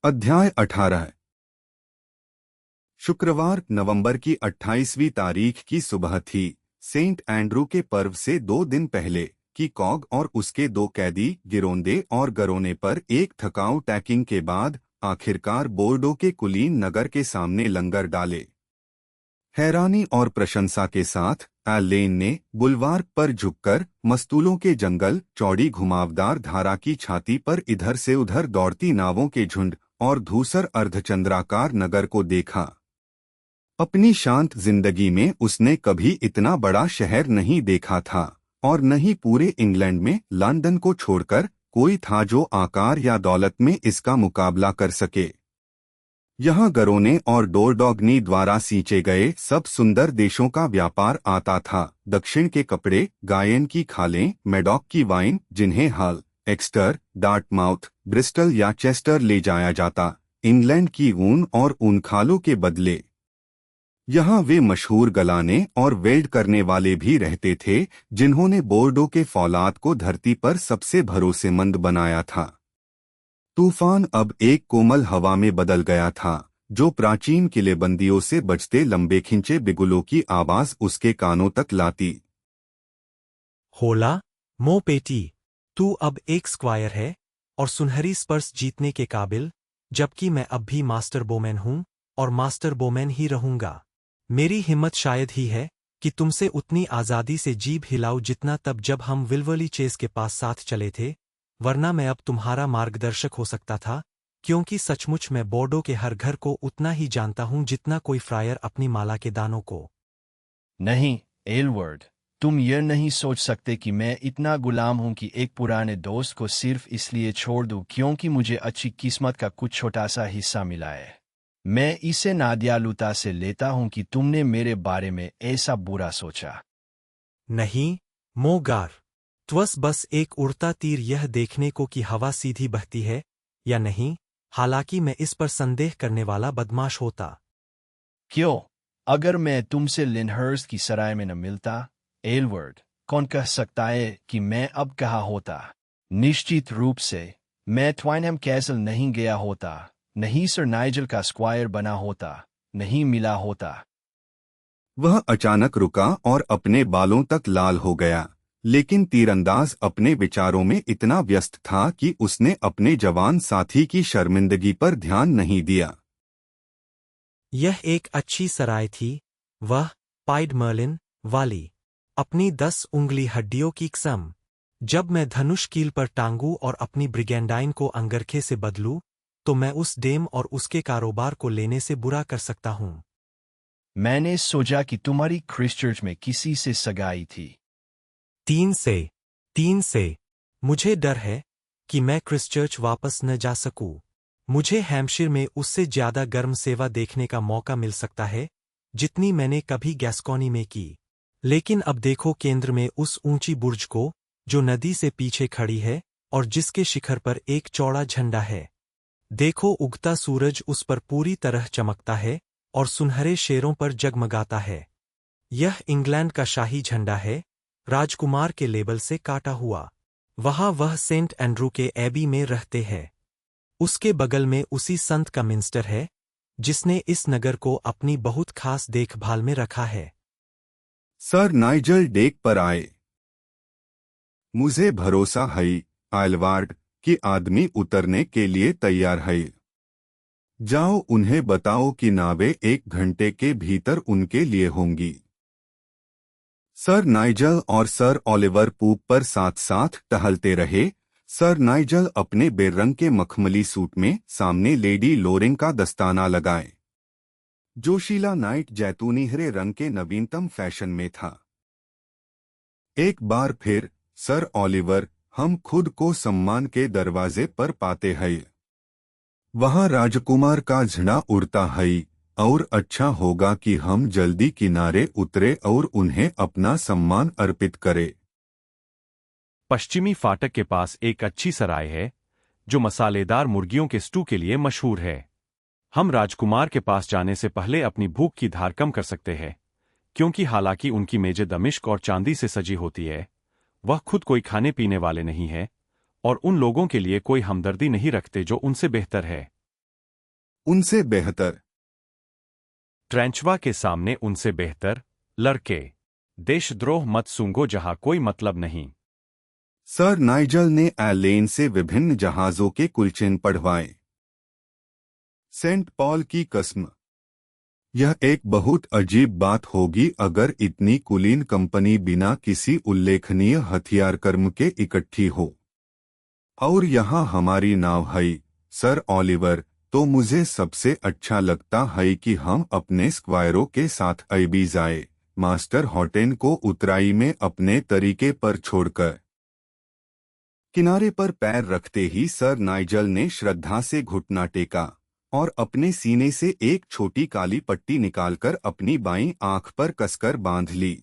अध्याय 18। शुक्रवार नवंबर की 28वीं तारीख की सुबह थी। सेंट एंड्रू के पर्व से 2 दिन पहले कि कॉग और उसके 2 कैदी गिरोंदे और गरोने पर एक थकाऊ टैकिंग के बाद आखिरकार बोर्डो के कुलीन नगर के सामने लंगर डाले। हैरानी और प्रशंसा के साथ एलेन ने बुलवार पर झुककर मस्तूलों के जंगल, चौड़ी घुमावदार धारा की छाती पर इधर से उधर दौड़ती नावों के झुंड और धूसर अर्धचंद्राकार नगर को देखा। अपनी शांत जिंदगी में उसने कभी इतना बड़ा शहर नहीं देखा था और न ही पूरे इंग्लैंड में लंदन को छोड़कर कोई था जो आकार या दौलत में इसका मुकाबला कर सके। यहाँ गरोने और डोरडॉगनी द्वारा सींचे गए सब सुंदर देशों का व्यापार आता था। दक्षिण के कपड़े, गायन की खालें, मैडॉक की वाइन, जिन्हें हाल, एक्स्टर, डार्टमाउथ, ब्रिस्टल या चेस्टर ले जाया जाता, इंग्लैंड की ऊन और ऊन खालों के बदले। यहाँ वे मशहूर गलाने और वेल्ड करने वाले भी रहते थे जिन्होंने बोर्डो के फौलाद को धरती पर सबसे भरोसेमंद बनाया था। तूफान अब एक कोमल हवा में बदल गया था जो प्राचीन किलेबंदियों से बजते लंबे खिंचे बिगुलों की आवाज उसके कानों तक लाती। होला, मो पेटी, तू अब एक स्क्वायर है और सुनहरी स्पर्श जीतने के काबिल, जबकि मैं अब भी मास्टर बोमैन हूं और मास्टर बोमैन ही रहूंगा। मेरी हिम्मत शायद ही है कि तुमसे उतनी आज़ादी से जीभ हिलाऊं जितना तब जब हम विल्वरली चेस के पास साथ चले थे, वरना मैं अब तुम्हारा मार्गदर्शक हो सकता था, क्योंकि सचमुच मैं बोर्डो के हर घर को उतना ही जानता हूं जितना कोई फ्रायर अपनी माला के दानों को। नहीं, एलवर्ड, तुम यह नहीं सोच सकते कि मैं इतना गुलाम हूं कि एक पुराने दोस्त को सिर्फ इसलिए छोड़ दूं क्योंकि मुझे अच्छी किस्मत का कुछ छोटा सा हिस्सा मिला है। मैं इसे नादयालुता से लेता हूं कि तुमने मेरे बारे में ऐसा बुरा सोचा। नहीं, मोगार, त्वस बस एक उड़ता तीर यह देखने को कि हवा सीधी बहती है या नहीं, हालांकि मैं इस पर संदेह करने वाला बदमाश होता। क्यों? अगर मैं तुमसे लिनहर्स्ट की सराय में न मिलता, एलवर्ड, कौन कह सकता है कि मैं अब कहाँ होता? निश्चित रूप से मैं ट्वाइनहम कैसल नहीं गया होता, नहीं सर नाइजल का स्क्वायर बना होता, नहीं मिला होता। वह अचानक रुका और अपने बालों तक लाल हो गया, लेकिन तीरंदाज अपने विचारों में इतना व्यस्त था कि उसने अपने जवान साथी की शर्मिंदगी पर ध्यान नहीं दिया। यह एक अच्छी सराय थी, वह पाइड मर्लिन वाली, अपनी 10 उंगली हड्डियों की कसम। जब मैं धनुष कील पर टांगू और अपनी ब्रिगेंडाइन को अंगरखे से बदलूं, तो मैं उस डेम और उसके कारोबार को लेने से बुरा कर सकता हूं। मैंने सोचा कि तुम्हारी क्रिस्टचर्च में किसी से सगाई थी। 3 से। मुझे डर है कि मैं क्रिस्टचर्च वापस न जा सकूं। मुझे हैम्पशिर में उससे ज्यादा गर्म सेवा देखने का मौका मिल सकता है जितनी मैंने कभी गैस्कॉनी में की। लेकिन अब देखो केंद्र में उस ऊंची बुर्ज को जो नदी से पीछे खड़ी है और जिसके शिखर पर एक चौड़ा झंडा है। देखो उगता सूरज उस पर पूरी तरह चमकता है और सुनहरे शेरों पर जगमगाता है। यह इंग्लैंड का शाही झंडा है, राजकुमार के लेबल से काटा हुआ। वहाँ वह सेंट एंड्रू के एबी में रहते हैं। उसके बगल में उसी संत का मिंस्टर है जिसने इस नगर को अपनी बहुत खास देखभाल में रखा है। सर नाइजल डेक पर आए। मुझे भरोसा है, आइलवार्ड, कि आदमी उतरने के लिए तैयार है। जाओ उन्हें बताओ कि नावें 1 घंटे के भीतर उनके लिए होंगी। सर नाइजल और सर ओलिवर पूप पर साथ साथ टहलते रहे। सर नाइजल अपने बेरंग के मखमली सूट में सामने लेडी लोरिंग का दस्ताना लगाए। जोशीला नाइट जैतूनी हरे रंग के नवीनतम फैशन में था। एक बार फिर, सर ओलिवर, हम खुद को सम्मान के दरवाजे पर पाते हैं। वहाँ राजकुमार का झंडा उड़ता है और अच्छा होगा कि हम जल्दी किनारे उतरे और उन्हें अपना सम्मान अर्पित करें। पश्चिमी फाटक के पास एक अच्छी सराय है जो मसालेदार मुर्गियों के स्टू के लिए मशहूर है। हम राजकुमार के पास जाने से पहले अपनी भूख की धार कम कर सकते हैं, क्योंकि हालांकि उनकी मेजें दमिश्क और चांदी से सजी होती है, वह खुद कोई खाने पीने वाले नहीं है और उन लोगों के लिए कोई हमदर्दी नहीं रखते जो उनसे बेहतर है। उनसे बेहतर। ट्रेंचवा के सामने उनसे बेहतर, लड़के। देशद्रोह मत सूंघो जहां कोई मतलब नहीं। सर नाइजल ने एलेन से विभिन्न जहाजों के कुलचिन पढ़वाए। सेंट पॉल की कसम, यह एक बहुत अजीब बात होगी अगर इतनी कुलीन कंपनी बिना किसी उल्लेखनीय हथियार कर्म के इकट्ठी हो। और यहाँ हमारी नाव है, सर ओलिवर। तो मुझे सबसे अच्छा लगता है कि हम अपने स्क्वायरों के साथ अभी जाए, मास्टर हॉटेन को उतराई में अपने तरीके पर छोड़कर। किनारे पर पैर रखते ही सर नाइजल ने श्रद्धा से घुटना टेका और अपने सीने से एक छोटी काली पट्टी निकालकर अपनी बाईं आंख पर कसकर बांध ली।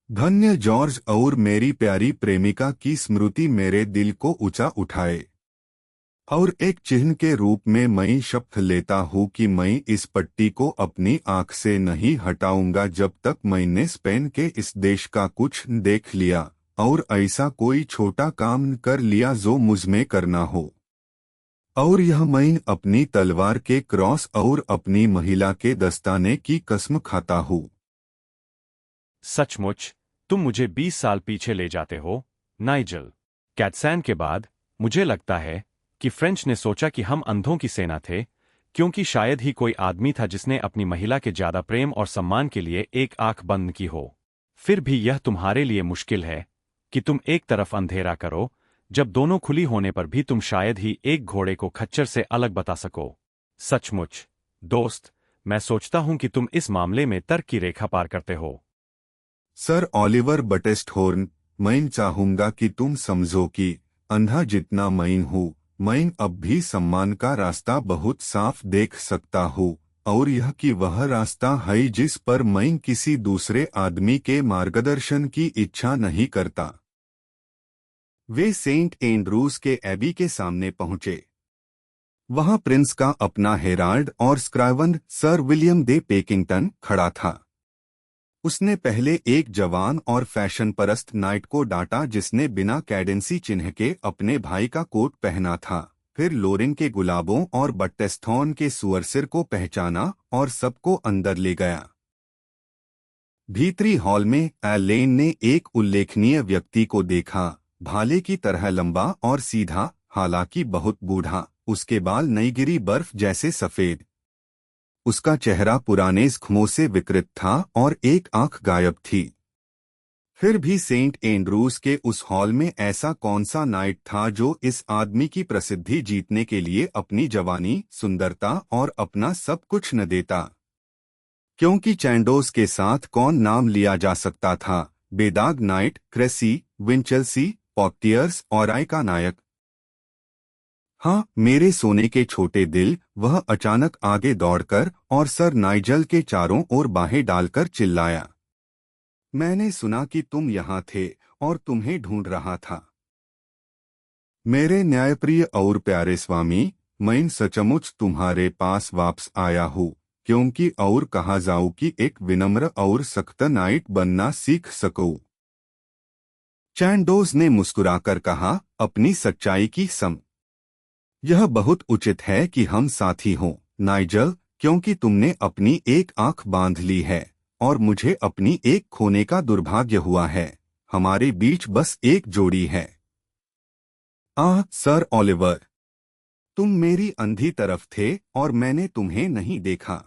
धन्य जॉर्ज और मेरी प्यारी प्रेमिका की स्मृति मेरे दिल को ऊंचा उठाए, और एक चिन्ह के रूप में मैं शपथ लेता हूँ कि मैं इस पट्टी को अपनी आंख से नहीं हटाऊंगा जब तक मैंने स्पेन के इस देश का कुछ देख लिया और ऐसा कोई छोटा काम कर लिया जो मुझमें करना हो। और यह मैं अपनी तलवार के क्रॉस और अपनी महिला के दस्ताने की कसम खाता हूँ। सचमुच तुम मुझे 20 साल पीछे ले जाते हो, नाइजल। कैटसैन के बाद मुझे लगता है कि फ्रेंच ने सोचा कि हम अंधों की सेना थे, क्योंकि शायद ही कोई आदमी था जिसने अपनी महिला के ज्यादा प्रेम और सम्मान के लिए एक आंख बंद की हो। फिर भी यह तुम्हारे लिए मुश्किल है कि तुम एक तरफ अंधेरा करो जब दोनों खुली होने पर भी तुम शायद ही एक घोड़े को खच्चर से अलग बता सको। सचमुच दोस्त, मैं सोचता हूं कि तुम इस मामले में तर्क की रेखा पार करते हो। सर ओलिवर बटेस्टहॉर्न, मैं चाहूंगा कि तुम समझो कि अंधा जितना मैं हूँ, मैं अब भी सम्मान का रास्ता बहुत साफ देख सकता हूँ, और यह कि वह रास्ता है जिस पर मैं किसी दूसरे आदमी के मार्गदर्शन की इच्छा नहीं करता। वे सेंट एंड्रूज के एबी के सामने पहुंचे। वहां प्रिंस का अपना हेराल्ड और स्क्राइवन सर विलियम दे पेकिंगटन खड़ा था। उसने पहले एक जवान और फैशन परस्त नाइट को डांटा जिसने बिना कैडेंसी चिन्ह के अपने भाई का कोट पहना था, फिर लोरिन के गुलाबों और बट्टेस्थॉन के सुअरसिर को पहचाना और सबको अंदर ले गया। भीतरी हॉल में एलेन ने एक उल्लेखनीय व्यक्ति को देखा, भाले की तरह लंबा और सीधा, हालांकि बहुत बूढ़ा। उसके बाल नईगिरी बर्फ जैसे सफेद। उसका चेहरा पुराने जख्मों से विकृत था और एक आंख गायब थी। फिर भी सेंट एंड्रूज के उस हॉल में ऐसा कौन सा नाइट था जो इस आदमी की प्रसिद्धि जीतने के लिए अपनी जवानी, सुंदरता और अपना सब कुछ न देता? क्योंकि चैंडोस के साथ कौन नाम लिया जा सकता था? बेदाग नाइट, क्रेसी, विंचेल्सी, पॉक्टियर्स और आय का नायक। हाँ, मेरे सोने के छोटे दिल, वह अचानक आगे दौड़कर और सर नाइजल के चारों ओर बाहें डालकर चिल्लाया, मैंने सुना कि तुम यहाँ थे और तुम्हें ढूंढ रहा था। मेरे न्यायप्रिय और प्यारे स्वामी, मैं सचमुच तुम्हारे पास वापस आया हूँ, क्योंकि और कहा जाऊँ कि एक विनम्र और सख्त नाइट बनना सीख सकूं। चैंडोस ने मुस्कुराकर कहा, अपनी सच्चाई की सम। यह बहुत उचित है कि हम साथी हों, नाइजल, क्योंकि तुमने अपनी एक आंख बांध ली है और मुझे अपनी एक खोने का दुर्भाग्य हुआ है। हमारे बीच बस एक जोड़ी है। सर ओलिवर, तुम मेरी अंधी तरफ थे और मैंने तुम्हें नहीं देखा।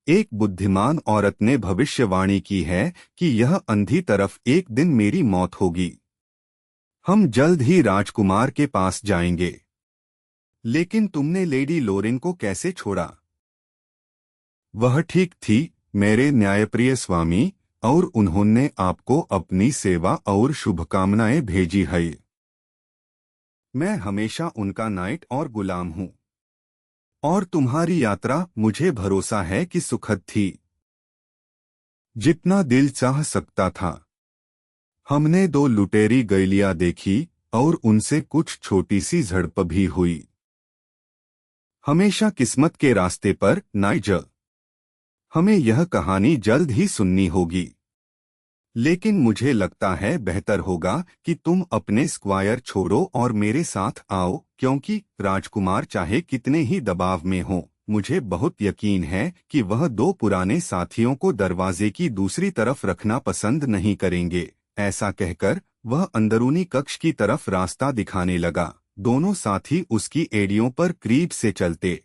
एक बुद्धिमान औरत ने भविष्यवाणी की है कि यह अंधी तरफ एक दिन मेरी मौत होगी। हम जल्द ही राजकुमार के पास जाएंगे। लेकिन तुमने लेडी लोरिन को कैसे छोड़ा? वह ठीक थी, मेरे न्यायप्रिय स्वामी, और उन्होंने आपको अपनी सेवा और शुभकामनाएं भेजी है। मैं हमेशा उनका नाइट और गुलाम हूं। और तुम्हारी यात्रा, मुझे भरोसा है कि सुखद थी, जितना दिल चाह सकता था। हमने 2 लुटेरी गैलियां देखी और उनसे कुछ छोटी सी झड़प भी हुई। हमेशा किस्मत के रास्ते पर, नाइजल। हमें यह कहानी जल्द ही सुननी होगी। लेकिन मुझे लगता है बेहतर होगा कि तुम अपने स्क्वायर छोड़ो और मेरे साथ आओ, क्योंकि राजकुमार चाहे कितने ही दबाव में हो, मुझे बहुत यकीन है कि वह दो पुराने साथियों को दरवाजे की दूसरी तरफ रखना पसंद नहीं करेंगे। ऐसा कहकर वह अंदरूनी कक्ष की तरफ रास्ता दिखाने लगा। दोनों साथी उसकी एड़ियों पर करीब से चलते